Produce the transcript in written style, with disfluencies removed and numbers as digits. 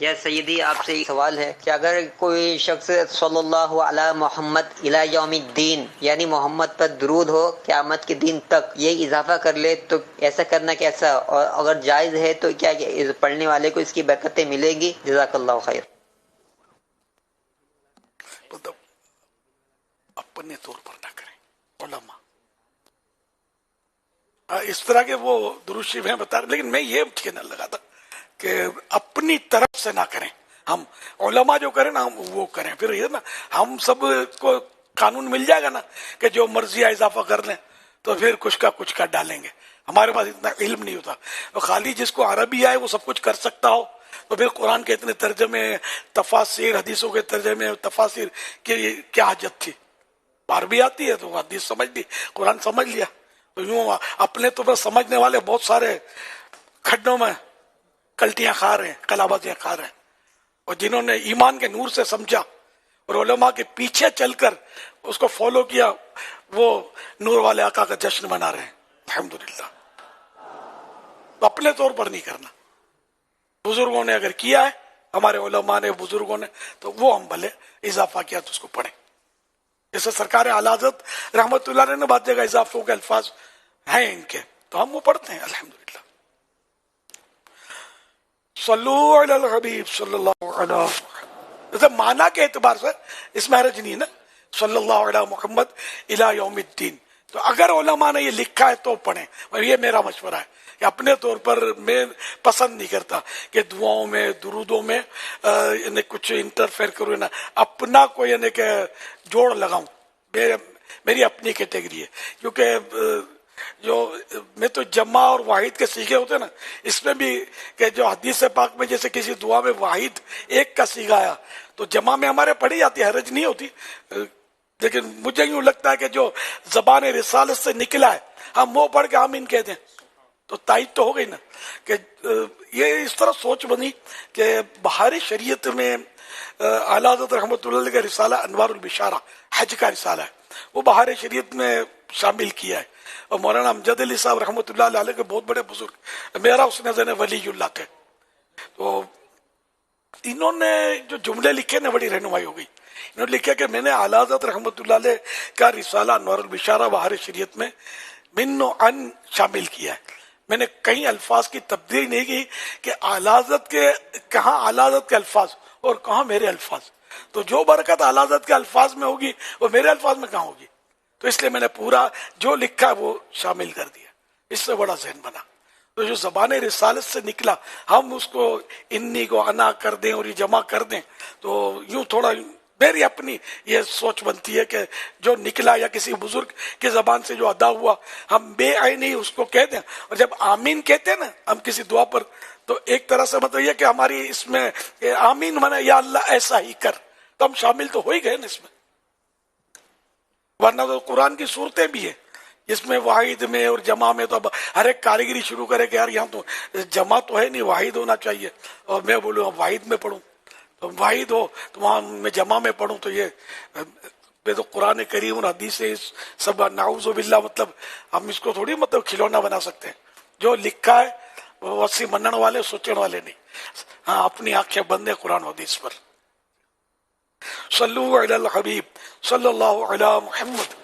یا سیدی آپ سے ایک سوال ہے کہ اگر کوئی شخص صلی اللہ علی محمد الی یوم الدین یعنی محمد پر درود ہو قیامت کے دن تک یہ اضافہ کر لے تو ایسا کرنا کیسا، اور اگر جائز ہے تو کیا پڑھنے والے کو اس کی برکتیں ملے گی؟ جزاک اللہ خیر۔ مطلب اپنے طور پر نہ کریں علماء اس طرح کے وہ درود شریف ہیں بتا رہے، لیکن میں یہ کہنے لگا تھا کہ اپنی طرف سے نہ کریں، ہم علماء جو کریں نا ہم وہ کریں، پھر یہ نا ہم سب کو قانون مل جائے گا نا کہ جو مرضی اضافہ کر لیں تو پھر کچھ کا ڈالیں گے، ہمارے پاس اتنا علم نہیں ہوتا، تو خالی جس کو عربی آئے وہ سب کچھ کر سکتا ہو تو پھر قرآن کے اتنے ترجمے تفاسیر حدیثوں کے ترجمے تفاسیر کی کیا حاجت تھی؟ عربی آتی ہے تو حدیث سمجھ لی، قرآن سمجھ لیا، تو یوں اپنے تو بس سمجھنے والے بہت سارے کھڈوں میں کلٹیاں کھا رہے ہیں، کلابازیاں کھا رہے ہیں، اور جنہوں نے ایمان کے نور سے سمجھا اور علماء کے پیچھے چل کر اس کو فالو کیا وہ نور والے آقا کا جشن منا رہے ہیں الحمدللہ۔ تو اپنے طور پر نہیں کرنا، بزرگوں نے اگر کیا ہے، ہمارے علماء نے بزرگوں نے، تو وہ ہم بھلے اضافہ کیا تو اس کو پڑھیں، جیسے سرکار اعلی حضرت رحمت اللہ علیہ نے بعض جگہ اضافوں کے الفاظ ہیں ان کے تو ہم وہ پڑھتے ہیں الحمدللہ۔ صلو علی الحبیب صلی اللہ علیہ وسلم، جیسے معنی کے اعتبار سے اس میں حرج نہیں نا، صلی اللہ علیہ محمد الی یوم الدین، تو اگر علماء نے یہ لکھا ہے تو پڑھیں، اور یہ میرا مشورہ ہے کہ اپنے طور پر میں پسند نہیں کرتا کہ دعاؤں میں درودوں میں یعنی کچھ انٹرفیئر کروں نا، اپنا کوئی یعنی کہ جوڑ لگاؤں، میری اپنی کیٹیگری ہے، کیونکہ جو میں تو جمع اور واحد کے سیغے ہوتے ہیں نا، اس میں بھی کہ جو حدیث پاک میں جیسے کسی دعا میں واحد ایک کا سیغہ آیا تو جمع میں ہمارے پڑھی جاتی ہے، حرج نہیں ہوتی، لیکن مجھے یوں لگتا ہے کہ جو زبان رسالت سے نکلا ہے ہم وہ پڑھ کے آمین کہتے ہیں تو تائید تو ہو گئی نا، کہ یہ اس طرح سوچ بنی کہ بہار شریعت میں اعلیٰ حضرت رحمۃ اللہ علیہ کا رسالہ انوار البشارہ حج کا رسالہ ہے، وہ بہار شریعت میں شامل کیا ہے، اور مولانا امجد علی صاحب رحمۃ اللہ علیہ کے بہت بڑے بزرگ، میرا اس نظر ولی اللہ تھے، تو انہوں نے جو جملے لکھے نا بڑی رہنمائی ہو گئی، انہوں نے لکھا کہ میں نے اعلیٰ حضرت رحمۃ اللہ علیہ کا رسالہ انوار البشارہ بہار شریعت میں من و ان شامل کیا ہے، میں نے کئی الفاظ کی تبدیلی نہیں کی کہ اعلیٰ حضرت کے کہاں اعلیٰ حضرت کے الفاظ اور کہاں میرے الفاظ، تو جو برکت اعلیٰ حضرت کے الفاظ میں ہوگی وہ میرے الفاظ میں کہاں ہوگی، تو اس لیے میں نے پورا جو لکھا وہ شامل کر دیا، اس سے بڑا ذہن بنا، تو جو زبان رسالت سے نکلا ہم اس کو انی کو انا کر دیں اور یہ جمع کر دیں تو یوں تھوڑا میری اپنی یہ سوچ بنتی ہے کہ جو نکلا یا کسی بزرگ کی زبان سے جو ادا ہوا ہم بے عینی اس کو کہہ دیں، اور جب آمین کہتے ہیں نا ہم کسی دعا پر تو ایک طرح سے مطلب یہ کہ ہماری اس میں آمین مانا یا اللہ ایسا ہی کر، تو ہم شامل تو ہو ہی گئے نا اس میں، ورنہ تو قرآن کی صورتیں بھی ہیں جس میں واحد میں اور جمع میں تو اب ہر ایک کاریگری شروع کرے کہ یار یہاں تو جمع تو ہے نہیں واحد ہونا چاہیے، اور میں بولوں واحد میں پڑھوں تو واحد ہو تو وہاں میں جمع میں پڑھوں، تو یہ میں تو قرآن کریم اور حدیث سب نعوذ باللہ، مطلب ہم اس کو تھوڑی مطلب کھلونا بنا سکتے ہیں، جو لکھا ہے وہ ویسے منن والے سوچن والے نہیں، ہاں اپنی آنکھیں بند ہیں قرآن حدیث پر۔ صلو علی الحبیب صلی اللہ علی محمد